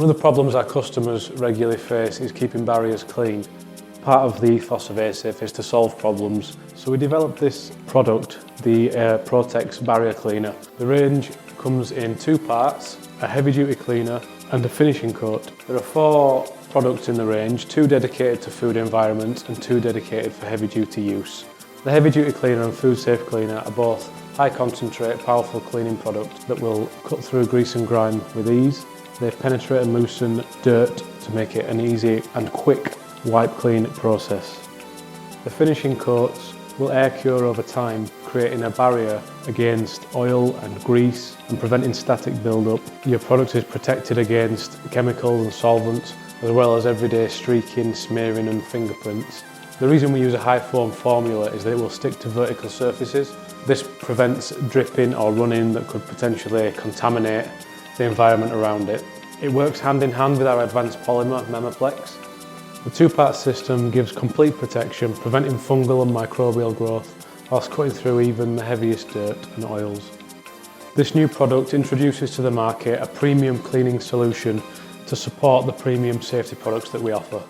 One of the problems our customers regularly face is keeping barriers clean. Part of the ethos of ASAFE is to solve problems, so we developed this product, the Protex Barrier Cleaner. The range comes in two parts, a heavy-duty cleaner and a finishing coat. There are 4 products in the range, 2 dedicated to food environment and 2 dedicated for heavy-duty use. The heavy-duty cleaner and food safe cleaner are both high concentrate, powerful cleaning products that will cut through grease and grime with ease. They penetrate and loosen dirt to make it an easy and quick wipe clean process. The finishing coats will air cure over time, creating a barrier against oil and grease and preventing static build-up. Your product is protected against chemicals and solvents, as well as everyday streaking, smearing and fingerprints. The reason we use a high foam formula is that it will stick to vertical surfaces. This prevents dripping or running that could potentially contaminate the environment around it. It works hand in hand with our advanced polymer, Memoplex. The 2-part system gives complete protection, preventing fungal and microbial growth, whilst cutting through even the heaviest dirt and oils. This new product introduces to the market a premium cleaning solution to support the premium safety products that we offer.